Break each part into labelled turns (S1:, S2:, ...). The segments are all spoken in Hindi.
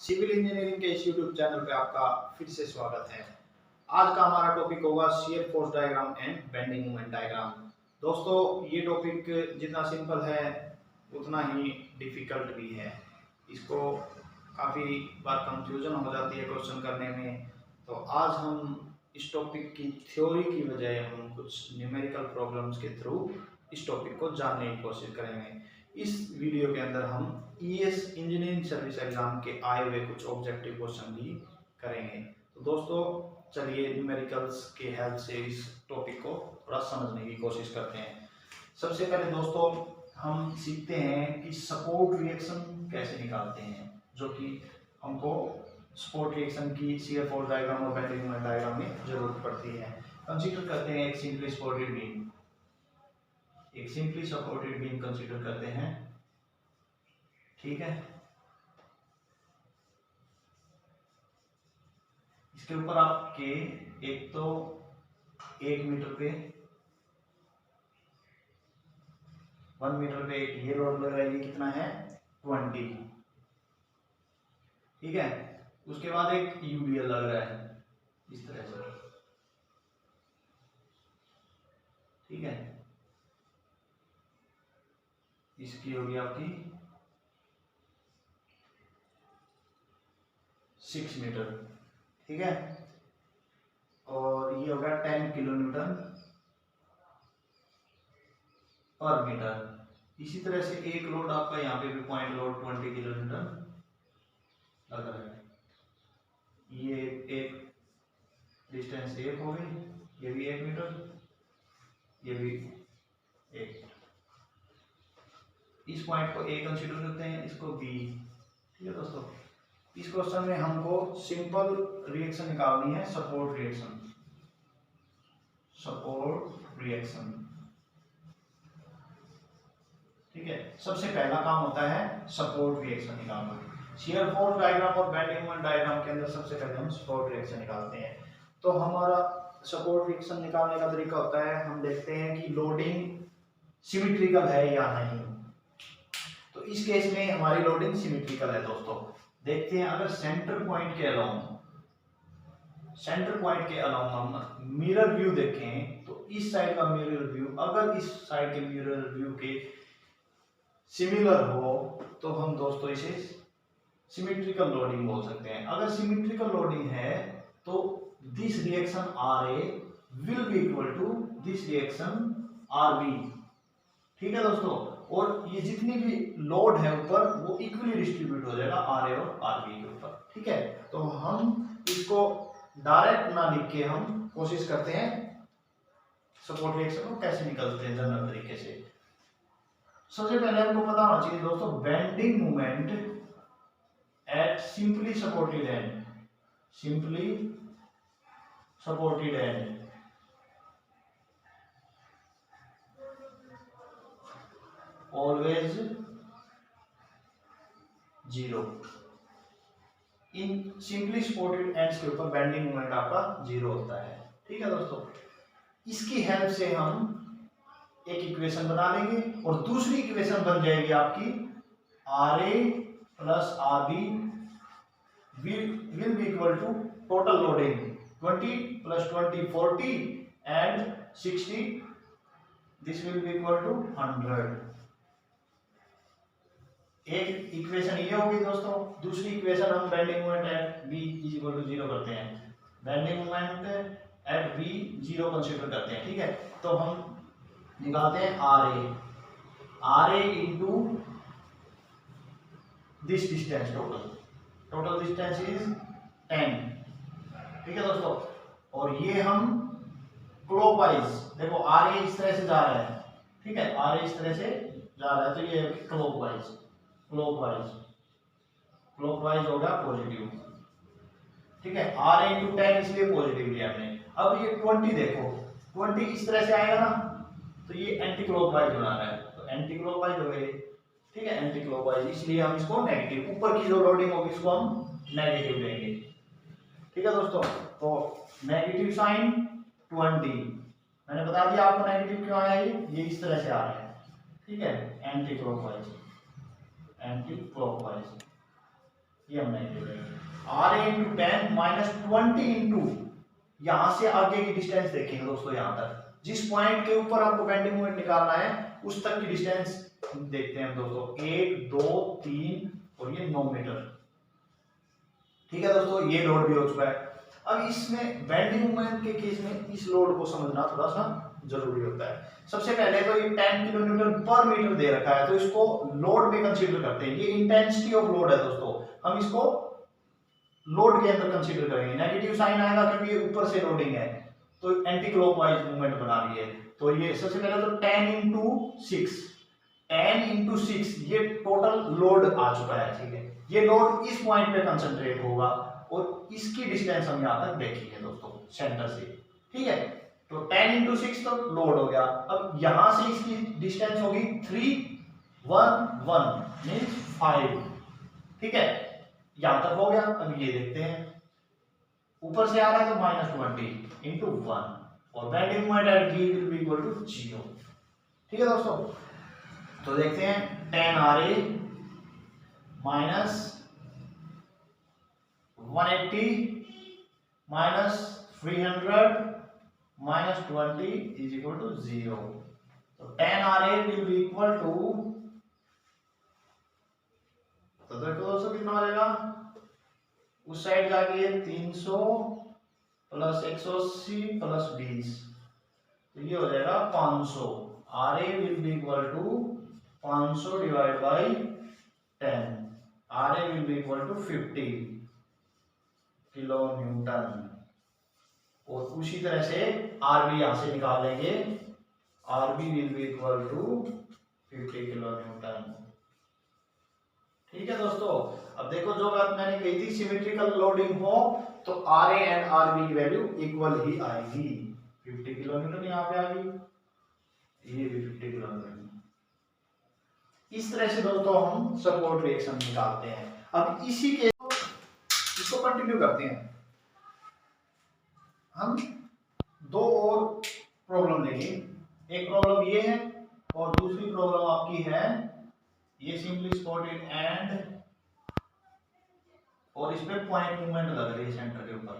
S1: सिविल इंजीनियरिंग के इस यूट्यूब चैनल पे आपका फिर से स्वागत है। आज का हमारा टॉपिक होगा shear force diagram and bending moment diagram. दोस्तों, ये टॉपिक जितना सिंपल है उतना ही डिफिकल्ट भी है। इसको काफ़ी बार कंफ्यूजन हो जाती है क्वेश्चन करने में। तो आज हम इस टॉपिक की थ्योरी की बजाय हम कुछ न्यूमेरिकल प्रॉब्लम्स के थ्रू इस टॉपिक को जानने की कोशिश करेंगे। इस वीडियो के अंदर हम ईएस इंजीनियरिंग सर्विस एग्जाम के आए हुए कुछ ऑब्जेक्टिव क्वेश्चन भी करेंगे। तो दोस्तों, चलिए न्यूमेरिकल्स के हेल्प से इस टॉपिक को थोड़ा समझने की कोशिश करते हैं। सबसे पहले दोस्तों हम सीखते हैं कि सपोर्ट रिएक्शन कैसे निकालते हैं, जो कि हमको सपोर्ट रिएक्शन की शियर फोर्स डायग्राम और बेंडिंग मोमेंट डायग्राम में जरूरत पड़ती है। कंसीडर करते हैं एक सिंपली सपोर्टेड बीम, एक सिंपली सपोर्टेड बीम कंसीडर करते हैं। ठीक है, इसके ऊपर आपके एक तो 1 मीटर पे 1 मीटर पे एक ये लोड लग रहा है, ये कितना है 20। ठीक है, उसके बाद एक यूडीएल लग रहा है इस तरह से। ठीक है, इसकी होगी आपकी 6 मीटर। ठीक है, और ये होगा 10 किलो न्यूटन पर मीटर। इसी तरह से एक लोड आपका यहाँ पे भी पॉइंट लोड 20 किलो न्यूटन लग रहा है। ये एक डिस्टेंस 1 हो गई, ये भी 1 मीटर, ये भी 1। इस पॉइंट को ए कंसीडर करते हैं, इसको बी। ठीक है दोस्तों, इस क्वेश्चन में हमको सिंपल रिएक्शन निकालनी है, सपोर्ट रिएक्शन। सपोर्ट रिएक्शन, ठीक है, सबसे पहला काम होता है सपोर्ट रिएक्शन निकालना। शियर फोर्स डायग्राम और बेंडिंग मोमेंट डायग्राम के अंदर सबसे पहले हम सपोर्ट रिएक्शन निकालते हैं। तो हमारा सपोर्ट रिएक्शन निकालने का तरीका होता है, हम देखते हैं कि लोडिंग सिमेट्रिकल है या नहीं। तो इस केस में हमारी लोडिंग सिमेट्रिकल है दोस्तों। देखते हैं, अगर सेंटर पॉइंट के अलाउंग हम मिरर व्यू देखें तो इस साइड का मिरर व्यू अगर इस साइड के मिरर व्यू के सिमिलर हो तो हम दोस्तों इसे सिमेट्रिकल लोडिंग बोल सकते हैं। अगर सिमेट्रिकल लोडिंग है तो this reaction R A will be equal to this reaction R B. ठीक है दोस्तों, और ये जितनी भी लोड है ऊपर वो इक्वली डिस्ट्रीब्यूट हो जाएगा आर ए और आर बी के ऊपर। ठीक है, तो हम इसको डायरेक्ट ना लिख के हम कोशिश करते हैं सपोर्ट रिएक्शन को कैसे निकालते हैं जनरल तरीके से। सबसे पहले हमको पता होना चाहिए दोस्तों, bending moment eight simply supported and always 0। In simply supported ends के ऊपर बेंडिंग मोमेंट आपका 0 होता है। ठीक है दोस्तों, इसकी हेल्प से हम एक इक्वेशन बना लेंगे और दूसरी इक्वेशन बन जाएगी आपकी R A plus R B will be equal to total loading 20 plus 20 40 and 60, this will be equal to 100। एक इक्वेशन ये होगी दोस्तों, दूसरी इक्वेशन हम bending moment at B is equal to 0 करते हैं। Bending moment at B 0 consider करते हैं। ठीक है, तो हम निकालते हैं R A into this distance, total distance is 10। ठीक है दोस्तों, और ये हम क्लॉकवाइज, देखो आर ए इस तरह से जा रहा है। ठीक है, आर ए इस तरह से जा रहा है तो ये क्लॉकवाइज हो गया पॉजिटिव। ठीक है, आर ए इंटू 10 इसलिए पॉजिटिव लिया हमने। अब ये 20 देखो, 20 इस तरह से आएगा ना, तो ये एंटी क्लॉकवाइज बना रहा है, तो एंटी क्लॉकवाइज हो गए। ठीक है, एंटी क्लॉकवाइज, इसलिए हम इसको नेगेटिव, ऊपर की जो लोडिंग होगी इसको हम नेगेटिव लेंगे। ठीक है दोस्तों, तो नेगेटिव साइन 20, मैंने बता दिया आपको नेगेटिव क्यों आया, ये इस तरह से आ रहा है। ठीक है, एंटी क्लॉकवाइज। ये हम नहीं जोड़ेंगे। R A into 10 minus 20 into यहां से आगे की डिस्टेंस देखेंगे दोस्तों, यहां तक जिस पॉइंट के ऊपर आपको बेंडिंग मोमेंट निकालना है उस तक की डिस्टेंस देखते हैं दोस्तों, 1 2 3 और ये 9 मीटर। ठीक है दोस्तों, ये लोड भी हो चुका है। अब इसमें बेंडिंग मोमेंट के केस में इस लोड को समझना थोड़ा सा जरूरी होता है। सबसे पहले तो ये 10 किलो न्यूटन पर मीटर दे रखा है, तो इसको लोड में कंसीडर करते हैं। ये इंटेंसिटी ऑफ लोड है दोस्तों, हम इसको लोड के अंदर कंसीडर करेंगे। नेगेटिव साइन आएगा क्योंकि ये ऊपर से लोडिंग है, तो एंटी क्लॉकवाइज मूवमेंट बना रही है। तो ये सबसे पहले तो 10 इंटू 6 ये टोटल लोड आ चुका है। ठीक है, ये लोड इस पॉइंट पे कंसंट्रेट होगा और इसकी डिस्टेंस हम यहां तक देखेंगे दोस्तों सेंटर से। ठीक है, तो 10 इंटू 6 तो लोड हो गया। अब यहां से इसकी डिस्टेंस होगी 3 1 1 मींस 5। ठीक है, यहां तक हो गया। अब ये देखते हैं, ऊपर से आ रहा है तो -20 इंटू 1 और bending moment at G will be equal to 0। ठीक है दोस्तों, तो देखते हैं 10 RA minus 180 minus 300 minus 20 is equal to 0। तो 10 RA will be equal to, तो देखो दोस्तों कितना आ जाएगा, उस साइड जाके 300 प्लस 180 प्लस 20, तो ये हो जाएगा 500। RA will be equal to 500 divide by 10, RA will be equal to 50 kilo newton. और उसी तरह से RB यहां से निकाल लेंगे, RB will be equal to 50 kilo newton. ठीक है दोस्तों, अब देखो जो बात मैंने कही थी, सिमेट्रिकल लोडिंग हो तो RA एंड RB की वैल्यू इक्वल ही आएगी। 50 किलो न्यूटन यहाँ पे आ गई, ये भी 50 किलो न्यूटन। इस तरह से दोस्तों हम सपोर्ट रिएक्शन निकालते हैं। अब इसी के इसको कंटिन्यू करते हैं। हम दो और प्रॉब्लम लेंगे, एक प्रॉब्लम ये है और दूसरी प्रॉब्लम आपकी है ये सिंपली स्पॉटेड एंड, और इस पे पॉइंट मूवमेंट लग रही है सेंटर के ऊपर।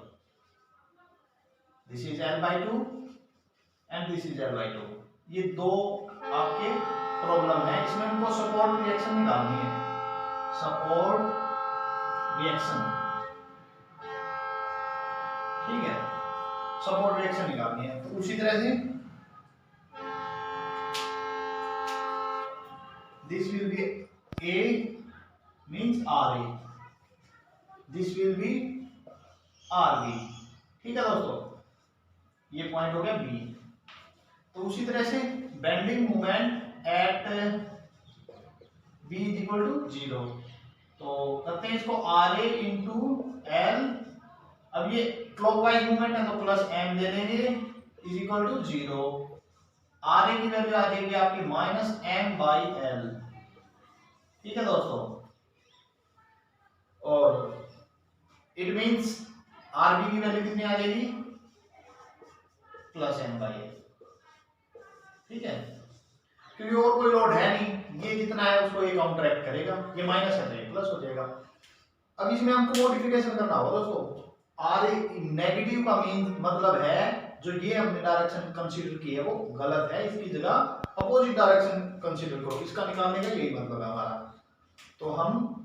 S1: This is L/2 and this is L/2। ये दो आपके प्रॉब्लम है, इसमें हमको सपोर्ट रिएक्शन निकालनी है। सपोर्ट रिएक्शन, ठीक है, सपोर्ट रिएक्शन निकालनी है। तो उसी तरह से this will be A means RA, this will be RB। ठीक है दोस्तों, ये पॉइंट हो गया B। तो उसी तरह से bending moment at B is equal to 0। तो करते हैं इसको RA इंटू L। अब ये क्लॉकवाइज मूवमेंट है तो प्लस M दे देंगे इज इक्वल टू 0। RA की वैल्यू आ जाएगी आपकी -M/L। ठीक है दोस्तों, और इट मींस RB की वैल्यू कितनी आ जाएगी, +M/L। ठीक है, क्योंकि और कोई लोड है नहीं, ये जितना है उसको ये काउंटरैक्ट करेगा, ये माइनस है तो ये प्लस हो जाएगा। अब इसमें हमको मॉडिफिकेशन करना होगा दोस्तों। RA नेगेटिव का मीन मतलब है जो ये हमने डायरेक्शन कंसीडर की है वो गलत है, इसकी जगह अपोजिट डायरेक्शन कंसीडर करो, इसका निकालने का यही मतलब है हमारा। तो हम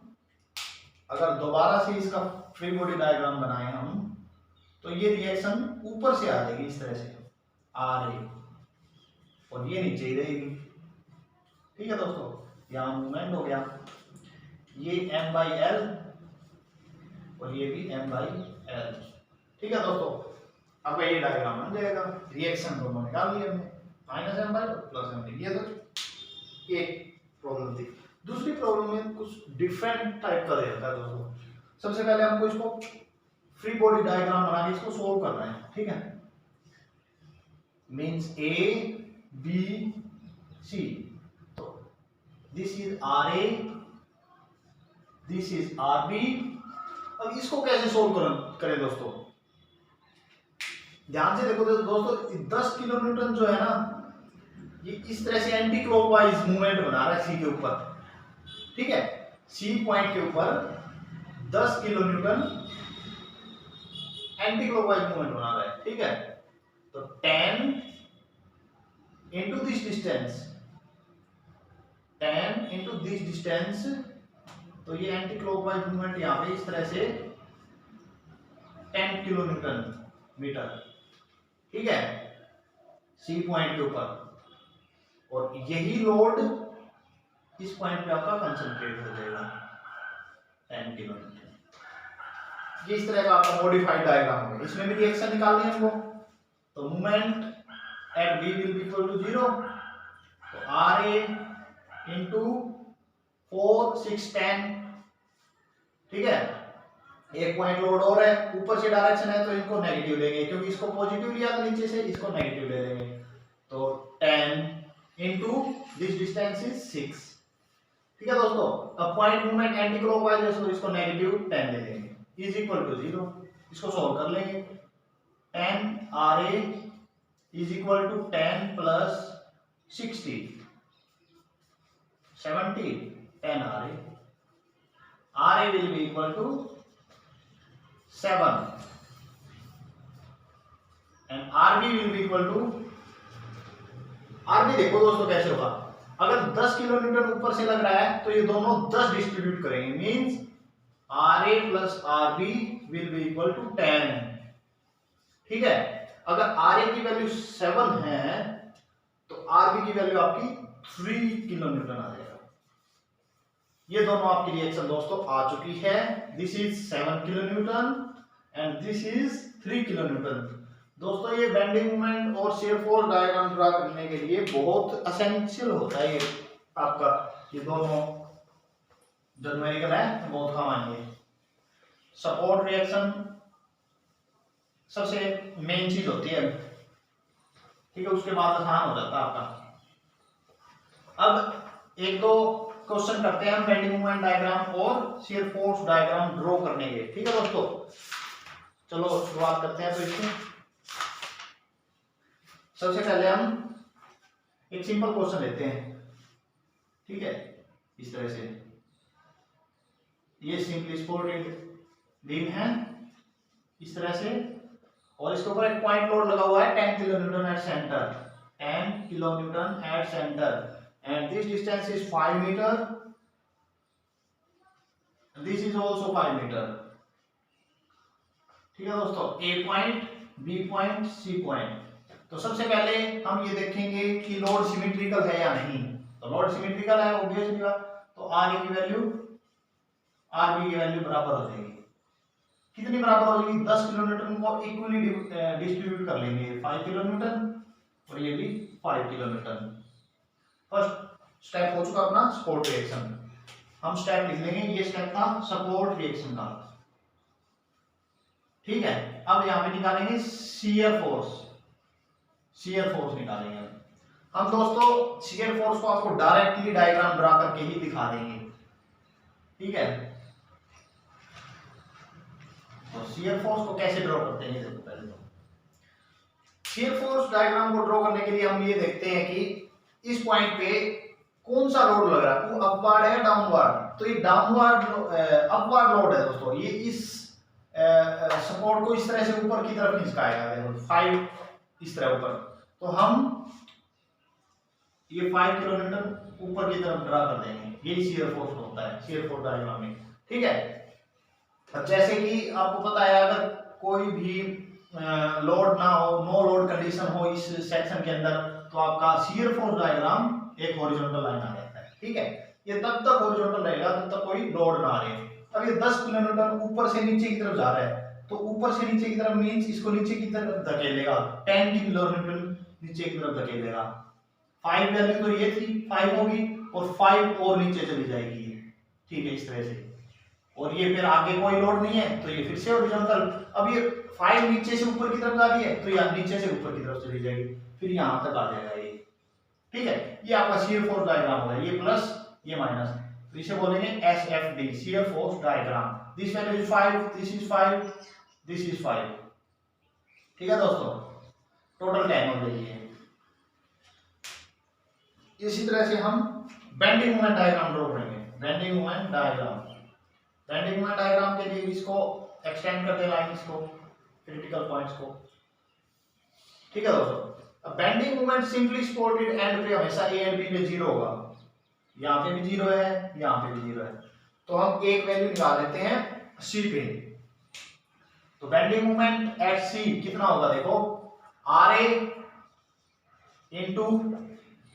S1: अगर दोबारा से इसका फ्री बॉडी डायग्राम बनाए हम, तो ये रिएक्शन ऊपर से आ जाएगी इस तरह से RA, और ये नीचे ही रहेगी। ठीक है दोस्तों, यहाँ मूवमेंट हो गया, ये M/L और ये भी M/L। ठीक है दोस्तों, अब ये डायग्राम बन जाएगा। रिएक्शन दोनों निकाल लिए हमने, -M/L +M। ये तो एक प्रॉब्लम थी। दूसरी प्रॉब्लम में कुछ डिफरेंट टाइप का रहता है दोस्तों। सबसे पहले हमको इसको फ्री बॉडी डायग्राम बना के इसको सोल्व करना है। ठीक है, मींस A B C, तो this is RA, this is RB। अब इसको कैसे सोल्व करें दोस्तों, ध्यान से देखो दोस्तों, 10 किलो न्यूटन जो है ना, ये इस तरह से एंटी क्लॉकवाइज मूवमेंट बना रहा है C के ऊपर। ठीक है, C पॉइंट के ऊपर 10 kilo Newton anti clockwise movement बना रहा है, ठीक है। तो 10 into this distance, 10 into this distance, तो ये एंटी क्लॉकवाइज मूवमेंट यहाँ पे इस तरह से 10 किलो न्यूटन मीटर, ठीक है, सी पॉइंट के ऊपर। और यही लोड इस पॉइंट पे आपका कंसंट्रेट हो जाएगा 10 किलो न्यूटन। ये इस तरह का आपका मॉडिफाइड डायग्राम है। इसमें भी रिएक्शन निकालनी है हमको। तो movement at B will be equal to 0, तो आर ए इंटू 4 6 10, ठीक है। एक पॉइंट लोड और है, ऊपर से डायरेक्शन है तो इनको नेगेटिव लेंगे, क्योंकि इसको पॉजिटिव लिया तो नीचे से इसको नेगेटिव ले लेंगे। तो 10 इंटू दिस डिस्टेंस इज 6, ठीक है दोस्तों। अब पॉइंट मूवमेंट एंटी क्लॉकवाइज है तो इसको नेगेटिव 10 ले लेंगे, इज इक्वल टू 0। इसको सॉल्व कर लेंगे। 10 R A is equal to 10 plus 60 70, 10 R A will be equal to 7 and RB will be equal to, RB देखो दोस्तों कैसे होगा। अगर 10 किलो न्यूटन ऊपर से लग रहा है तो ये दोनों 10 डिस्ट्रीब्यूट करेंगे, means R A plus R B will be equal to 10, ठीक है। अगर आर ए की वैल्यू 7 है तो आर बी की वैल्यू आपकी 3 किलो न्यूटन आ जाएगा। ये दोनों आपकी रिएक्शन दोस्तों आ चुकी है। This is 7 kilo newton and this is 3 kilo Newton. दोस्तों ये बेंडिंग मोमेंट और शियर फोर्स डायग्राम ड्रा करने के लिए बहुत एसेंशियल होता है ये आपका, ये दोनों जो न्यूमेरिकल है बहुत काम आएंगे। सपोर्ट रिएक्शन सबसे मेन चीज होती है, ठीक है, उसके बाद आसान हो जाता है आपका। अब एक दो क्वेश्चन करते हैं हम बेंडिंग मोमेंट डायग्राम और शियर फोर्स डायग्राम ड्रॉ करने के, ठीक है दोस्तों। चलो शुरुआत करते हैं। तो इसमें सबसे पहले हम एक सिंपल क्वेश्चन लेते हैं, ठीक है, इस तरह से। ये सिंपली सपोर्टेड बीम है इस तरह से, और इसके ऊपर एक पॉइंट लोड लगा हुआ है 10 kilo Newton at centre, 10 kilo Newton at centre, and this distance is 5 meter, this is also 5 meter, ठीक है दोस्तों। A point, B point, C point. तो सबसे पहले हम ये देखेंगे कि लोड सिमेट्रिकल है या नहीं। तो लोड सिमेट्रिकल है ऑब्वियसली बात, तो आर ए की वैल्यू आर बी की वैल्यू बराबर हो जाएगी। कितनी बराबर हो जाएगी? 10 किलो न्यूटन को इक्वली डिस्ट्रीब्यूट कर लेंगे, 5 किलो न्यूटन और ये भी 5 किलो न्यूटन। फर्स्ट स्टेप हो चुका अपना सपोर्ट रिएक्शन। हम स्टेप लिख लेंगे, ये स्टेप था सपोर्ट रिएक्शन का, ठीक है। अब यहां पे निकालेंगे शियर फोर्स, शियर फोर्स निकालेंगे हम दोस्तों। शियर फोर्स को आपको डायरेक्टली डायग्राम ड्रा करके ही दिखा देंगे, ठीक है। तो शियर फोर्स को कैसे ड्रॉ करते हैं देखो पहले। तो शियर फोर्स डायग्राम को ड्रॉ करने के लिए हम ये देखते हैं कि इस पॉइंट पे कौन सा लोड लग रहा है, वो अपवर्ड है डाउनवर्ड। तो ये डाउनवर्ड अपवर्ड लोड है दोस्तों। ये इस सपोर्ट को इस तरह से ऊपर की तरफ खिंचकाएगा, देखो 5 इस तरह ऊपर। तो हम ये 5 किलो न्यूटन ऊपर की तरफ ड्रा कर देंगे। यही शियर फोर्स होता है शियर फोर्स डायग्राम में, ठीक है। अब जैसे कि आपको पता है, अगर कोई भी लोड ना हो, नो लोड कंडीशन हो इस सेक्शन के अंदर, तो आपका शियर फोर्स डायग्राम एक हॉरिजॉन्टल लाइन आ जाता है, ठीक है। ये तब तक हॉरिजॉन्टल रहेगा जब तक कोई लोड ना आ रहे। अब ये 10 किलो न्यूटन ऊपर से नीचे की तरफ जा रहा है, तो ऊपर से नीचे की तरफ मींस इसको नीचे की तरफ धकेलेगा, 10 किलो न्यूटन नीचे की तरफ धकेलेगा। 5 वैल्यू तो ये थी, 5 होगी और 5 और नीचे चली जाएगी, ठीक है, इस तरह से। और ये फिर आगे कोई लोड नहीं है तो ये फिर से हॉरिजॉन्टल। अब ये 5 नीचे से ऊपर की तरफ जा रही है तो ये नीचे से ऊपर की तरफ चली जाएगी, फिर यहां तक आ जाएगा ये, ठीक है। ये आपका शियर फोर्स डायग्राम होगा, ये प्लस ये माइनस, तो इसे बोलेंगे SFD, shear force diagram. This value is 5, this is 5, this is 5, ठीक है दोस्तों। टोटल 10 हो जाएगी। इसी तरह से हम बेंडिंग मोमेंट डायग्राम ड्रॉ करेंगे, bending moment diagram. Bending moment diagram के लिए इसको एक्सटेंड कर दे लाइन, इसको क्रिटिकल पॉइंट्स को। ठीक है दोस्तों, अब bending moment simply supported and पे हमेशा ए एंड बी में 0 होगा। यहाँ पे भी 0 है, यहाँ पे भी 0 है, तो हम एक वैल्यू निकाल लेते हैं सी पे। तो बेंडिंग मोमेंट एट सी कितना होगा, देखो आर ए इंटू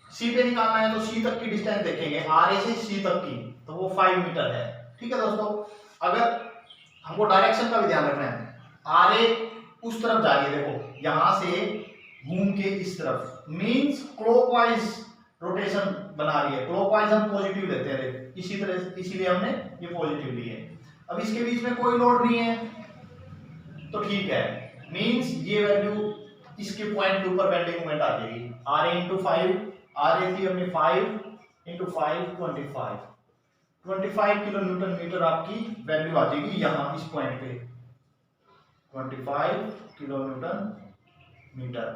S1: सी पे निकालना है तो सी तक की डिस्टेंस देखेंगे, आर ए से सी तक की, तो वो 5 मीटर है। ठीक है दोस्तों, अगर हमको डायरेक्शन का भी ध्यान रखना है, आर ए उस तरफ जा रही है, देखो यहां से घूम के इस तरफ, मींस क्लॉकवाइज रोटेशन बना रही है। क्लॉकवाइज हम पॉजिटिव लेते हैं, इसी तरह, इसीलिए हमने ये पॉजिटिव ली है। अब इसके बीच में कोई लोड नहीं है तो ठीक है, मींस ये वैल्यू इसके पॉइंट के ऊपर बेंडिंग मोमेंट आ जाएगी। Are A into 5, R A थी अपनी 5 इंटू 5 25 किलो न्यूटन मीटर आपकी वैल्यू आ जाएगी यहाँ इस पॉइंट पे, 25 किलो न्यूटन मीटर।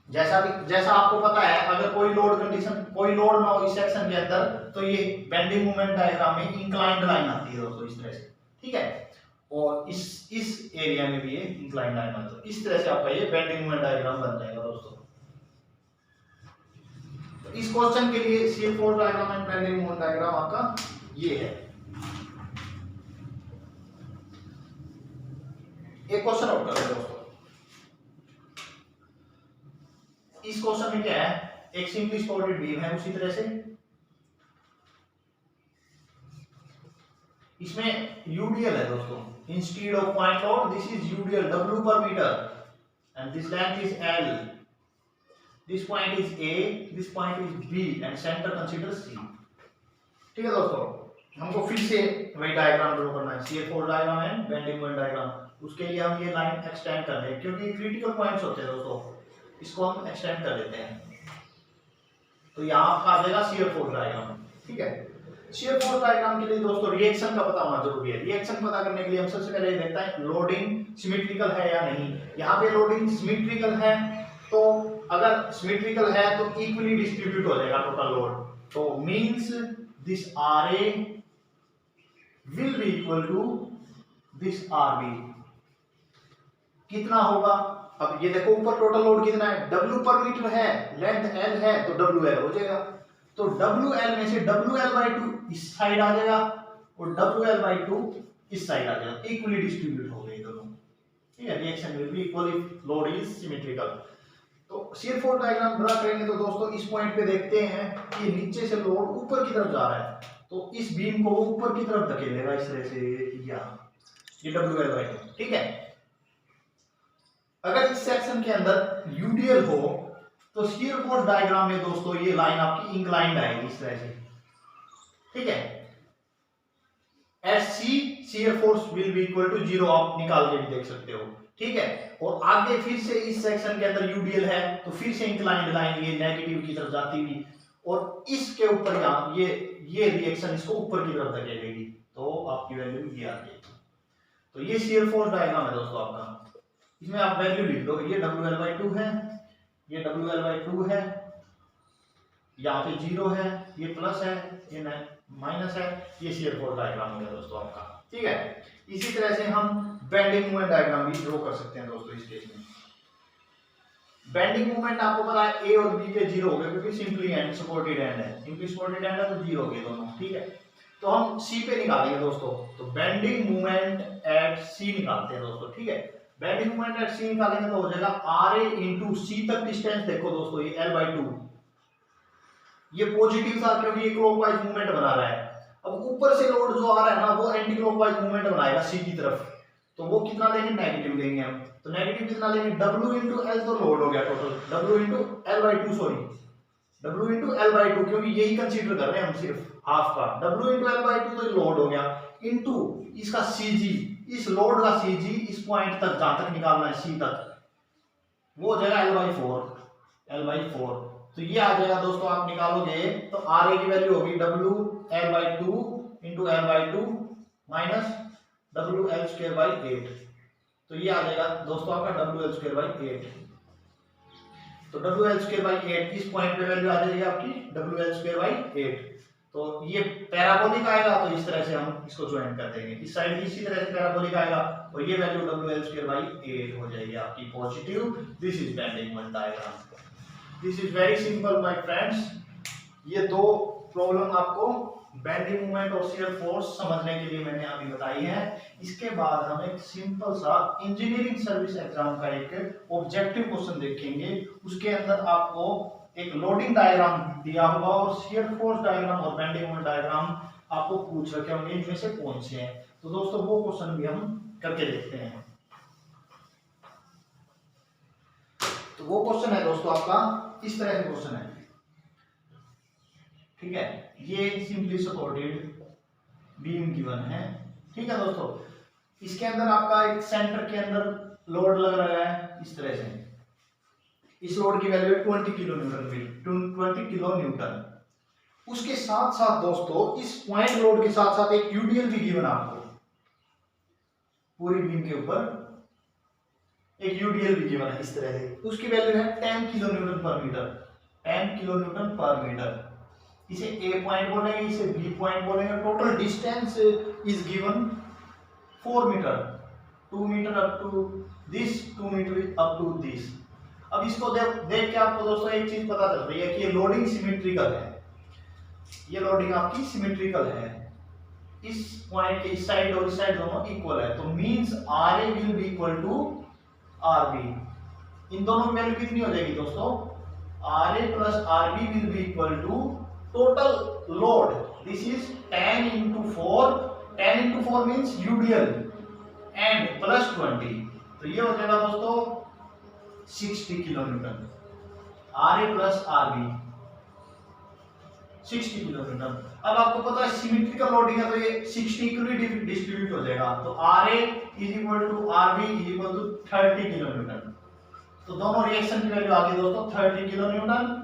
S1: जैसा आपको पता है, अगर कोई लोड कंडीशन, कोई लोड ना हो इस सेक्शन के अंदर, तो ये बेंडिंग मोमेंट डायग्राम में इंक्लाइंड लाइन आती है दोस्तों, इस तरह से। ठीक है, और इस एरिया में भी ये इंक्लाइंड लाइन आती है। इस तरह से आपका ये बेंडिंग मोमेंट डायग्राम बन जाएगा दोस्तों। तो इस क्वेश्चन के लिए shear force diagram and bending moment diagram आपका ये है। एक क्वेश्चन और करते हैं दोस्तों। इस क्वेश्चन में क्या है, एक सिंपली सपोर्टेड बीम है, उसी तरह से इसमें यूडीएल है दोस्तों, instead of point load this is UDL W per meter and this length is L, this point is A, this point is B and center consider C। ठीक है दोस्तों, हमको फिर से वही डायग्राम ड्रॉ करना है, shear force diagram and bending moment diagram. उसके लिए हम ये लाइन एक्सटेंड कर दें, क्योंकि क्रिटिकल पॉइंट्स होते हैं दोस्तों, इसको हम एक्सटेंड कर देते हैं। तो यहाँ आपका आ जाएगा शियर फोर्स डायग्राम। ठीक है, शियर फोर्स डायग्राम के लिए दोस्तों रिएक्शन का पता होना जरूरी है। रिएक्शन पता करने के लिए हम सबसे पहले देखते हैं लोडिंग सिमेट्रिकल है या नहीं। यहाँ पे लोडिंग सिमेट्रिकल है, तो अगर सिमेट्रिकल है तो इक्वली डिस्ट्रीब्यूट हो जाएगा टोटल लोड, तो means this R A will be equal to this R B. कितना होगा, अब ये देखो ऊपर टोटल लोड कितना है, W पर मीटर है, लेंथ L है, तो WL हो जाएगा। तो WL में से WL/2 इस साइड आ जाएगा और WL/2 इस साइड आ जाएगा, इक्वली डिस्ट्रीब्यूट हो गए दोनों। ठीक है, reaction will be equal if load is symmetrical. तो शियर फोर्स डायग्राम ड्रा करेंगे तो दोस्तों इस पॉइंट पे देखते हैं कि नीचे से लोड ऊपर की तरफ जा रहा है, तो इस बीम को ऊपर की तरफ धकेलेगा इस तरह से, ये WL/2। ठीक है, अगर इस सेक्शन के अंदर यूडीएल हो तो शियर फोर्स डायग्राम में दोस्तों ये लाइन आपकी इंक्लाइंड आएगी इस तरह से। ठीक है, at C shear force will be equal to 0, आप निकाल के भी देख सकते हो। ठीक है, और आगे फिर से इस सेक्शन के अंदर यूडीएल है तो फिर से इंक्लाइंड लाइन ये नेगेटिव की तरफ जाती हुई, और इसके ऊपर यहाँ ये रिएक्शन इसको ऊपर की तरफ धकेलेगी, तो आपकी वैल्यू ये आ जाएगी। तो ये शियर फोर्स डायग्राम है दोस्तों आपका। इसमें आप वैल्यू लिख दो, ये WL/2 है, ये WL/2 है, यहाँ पे 0 है, ये प्लस है, ये माइनस है, ये शियर फोर्स डायग्राम हो गया दोस्तों आपका। ठीक है, इसी तरह से हम बेंडिंग मोमेंट डायग्राम भी ड्रॉ कर सकते हैं दोस्तों इस केस में। बेंडिंग मोमेंट आपको पता है A और B पे 0 हो गए, क्योंकि सिंपली एंड सपोर्टेड एंड है, सिंपली सपोर्टेड एंड है तो 0 हो गए दोनों। ठीक है, तो हम C पे निकालेंगे दोस्तों, तो बेंडिंग मोमेंट एट C निकालते हैं दोस्तों। ठीक है, बेंडिंग मोमेंट एट C निकालेंगे तो हो जाएगा RA इंटू C तक डिस्टेंस, देखो दोस्तों ये L/2, ये पॉजिटिव था क्योंकि ये क्लॉकवाइज मूवमेंट बना रहा है। अब ऊपर से लोड जो आ रहा है ना, वो एंटी क्लॉकवाइज मूवमेंट बनाएगा C की तरफ, तो वो कितना लेंगे, नेगेटिव लेंगे हम। तो नेगेटिव कितना लेंगे, W इंटू L, तो लोड हो गया total W into L/2, sorry W into L/2, क्योंकि यही कंसीडर कर रहे हैं हम सिर्फ हाफ का, W इंटू L/2 तो लोड हो गया, इंटू इसका CG, इस लोड का CG इस पॉइंट तक जहां तक निकालना है C तक, वो हो जाएगा L/4। तो ये आ जाएगा दोस्तों, आप निकालोगे तो RA की वैल्यू होगी WL/2 into L/2 minus WL²/8, तो ये आ जाएगा दोस्तों आपका WL²/8। तो WL²/8 इस पॉइंट पे वैल्यू आ जाएगी आपकी WL²/8। तो ये पैराबोलिक आएगा, तो इस तरह से हम इसको ज्वाइन कर देंगे, इस साइड भी इसी तरह से पैराबोलिक आएगा और ये वैल्यू WL² 8 हो जाएगी आपकी positive. This is bending moment diagram. This is very simple my friends. ये दो प्रॉब्लम आपको बेंडिंग मोमेंट और शियर फोर्स समझने के लिए मैंने अभी बताई है। इसके बाद हम एक सिंपल सा इंजीनियरिंग सर्विस एग्जाम का एक ऑब्जेक्टिव क्वेश्चन देखेंगे। उसके अंदर आपको एक लोडिंग डायग्राम दिया होगा और शियर फोर्स डायग्राम और बेंडिंग मोमेंट डायग्राम आपको पूछ रखे होंगे, इनमें से कौन से हैं। तो दोस्तों वो क्वेश्चन भी हम करके देखते हैं। तो वो क्वेश्चन है दोस्तों आपका इस तरह से क्वेश्चन है, ठीक है। ये सिंपली सपोर्टेड बीम गिवन है, ठीक है दोस्तों। इसके अंदर आपका एक सेंटर के अंदर लोड लग रहा है इस तरह से। इस लोड की वैल्यू है 20 किलो न्यूटन, 20 किलो न्यूटन। उसके साथ साथ दोस्तों इस पॉइंट लोड के साथ साथ एक यूडीएल भी गिवन आपको, पूरी बीम के ऊपर एक यूडीएल भी गिवन है इस तरह से। उसकी वैल्यू है 10 kilo newton per metre, 10 kilo newton per metre. इसे ए पॉइंट बोलेंगे, इसे बी पॉइंट बोलेंगे। Total distance is given 4 metre, 2 metre up to this, 2 metre up to this. अब इसको देख के आपको दोस्तों एक चीज पता चल रही है कि ये लोडिंग सिमेट्रिकल है, ये लोडिंग आपकी सिमेट्रिकल है। इस पॉइंट के इस साइड और इस साइड दोनों इक्वल है, तो means RA will be equal to RB। इन दोनों की वैल्यू कितनी हो जाएगी दोस्तों? RA plus RB will be equal to total load, this is 10 into 4, 10 into 4 means UDL and plus 20, तो ये हो जाएगा दोस्तों 60 kilo newton. RA plus RB 60 kilo newton. अब आपको पता है सिमेट्रिकल लोडिंग है तो ये 60 इक्वली डिस्ट्रीब्यूट हो जाएगा, तो RA is equal to RB is equal to 30 kilo newton. तो दोनों रिएक्शन की वैल्यू आ गई दोस्तों 30 kilo newton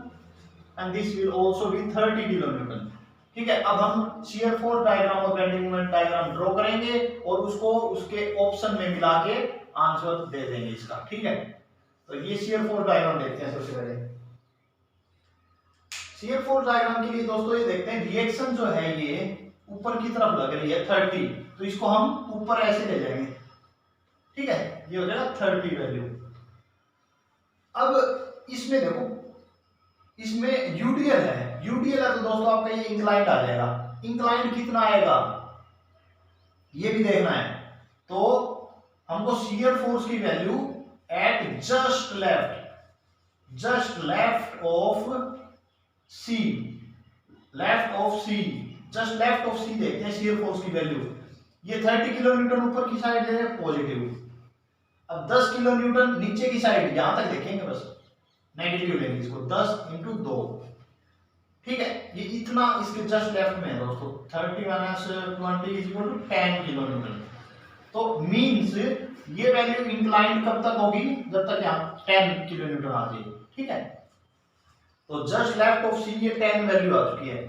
S1: and this will also be 30 kilo newton, ठीक है। अब हम शियर फोर्स डायग्राम और बेंडिंग मोमेंट डायग्राम ड्रॉ करेंगे और उसको उसके ऑप्शन में मिला के आंसर दे देंगे इसका, ठीक है। तो ये शियर फोर्स डायग्राम देखते हैं। सबसे पहले शियर फोर्स डायग्राम के लिए दोस्तों ये देखते हैं रिएक्शन जो है ये ऊपर की तरफ लग रही है 30, तो इसको हम ऊपर ऐसे ले जाएंगे, ठीक है। ये हो जाएगा 30 वैल्यू। अब इसमें देखो, इसमें यूडीएल है, यूडीएल है तो दोस्तों आपका ये इंक्लाइंड आ जाएगा। इंक्लाइंड कितना आएगा ये भी देखना है। तो हमको शियर फोर्स की value at just left of C, left of C, just left of C देखते हैं शियर फोर्स की वैल्यू। ये 30 किलो न्यूटन ऊपर की साइड है पॉजिटिव। अब 10 किलो न्यूटन नीचे की साइड, यहां तक देखेंगे बस, नेगेटिव लेंगे इसको, 10 into 2, ठीक है। ये इतना इसके जस्ट लेफ्ट में है दोस्तों, 30 minus 20 is equal to 10 kilo newton. तो मींस ये वैल्यू इंक्लाइंड कब तक होगी? जब तक यहां 10 किलो न्यूटन आ जाए, ठीक है। तो जस्ट लेफ्ट ऑफ C ये 10 वैल्यू आ चुकी है।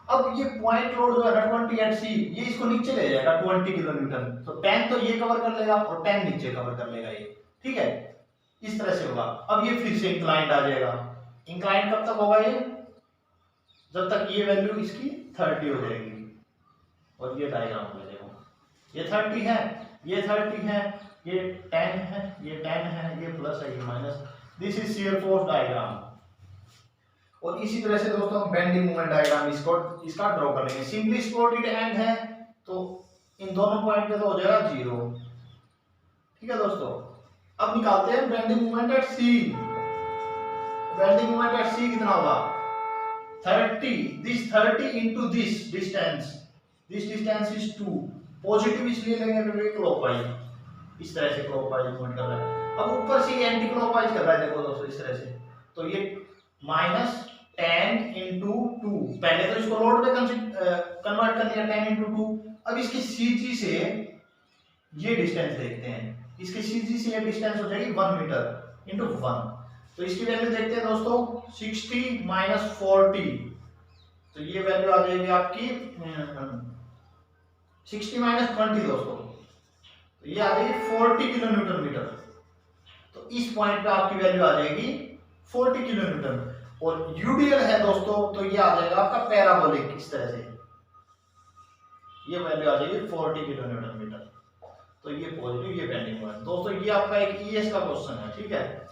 S1: अब ये पॉइंट लोड जो है ना 20 एट C, ये इसको नीचे ले जाएगा 20 किलो न्यूटन, तो 10 तो ये कवर कर लेगा और 10 नीचे कवर कर लेगा ये, ठीक है। इस तरह से होगा। अब ये फिर से इंक्लाइंड आ जाएगा। इंक्लाइंड कब तक होगा ये? जब तक ये वैल्यू इसकी 30 हो जाएगी और ये डायग्राम हो जाएगा। ये 30 है, ये 30 है, ये 10 है, ये 10 है, ये प्लस है, ये minus. This is shear force diagram. और इसी तरह से दोस्तों हम बेंडिंग मोमेंट डायग्राम इसका ड्रॉ कर लेंगे। सिंपली सपोर्टेड एंड है तो इन दोनों पॉइंट पे तो हो जाएगा 0, ठीक है दोस्तों। अब निकालते हैं bending moment eight C। Bending moment eight C कितना होगा? 30, this 30 into this distance is 2, positive इसलिए लेंगे क्योंकि क्लॉकवाइज, इस तरह से क्लॉकवाइज मूवमेंट कर रहा है। अब ऊपर से एंटी क्लॉकवाइज कर रहा है, देखो दोस्तों इस तरह से, तो ये माइनस 10 into 2, पहले तो इसको लोड पे कन्वर्ट कर दिया 10 into 2। अब इसकी CG से ये डिस्टेंस देखते हैं, इसके CG से ये डिस्टेंस हो जाएगी 1 मीटर into 1, तो इसकी वैल्यू देखते हैं दोस्तों 60 माइनस 40, तो ये वैल्यू आ जाएगी आपकी 60 माइनस 20 दोस्तों, तो ये आ जाएगी 40 किलो न्यूटन मीटर। तो इस पॉइंट पे आपकी वैल्यू आ जाएगी 40 किलो न्यूटन। और यूडीएल है दोस्तों तो ये आ जाएगा आपका पैराबोलिक, इस तरह से ये वैल्यू आ जाएगी 40 किलो न्यूटन मीटर। तो ये पॉजिटिव, ये बेंडिंग मोमेंट। दोस्तों ये आपका एक ईएस का क्वेश्चन है, ठीक है,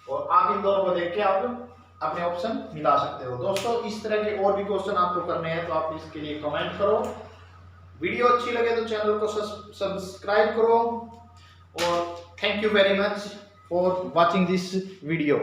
S1: और आप इन दोनों को देख के आप अपने ऑप्शन मिला सकते हो। दोस्तों इस तरह के और भी क्वेश्चन आपको करने हैं तो आप इसके लिए कमेंट करो। वीडियो अच्छी लगे तो चैनल को सब्सक्राइब करो, और thank you very much for watching this video.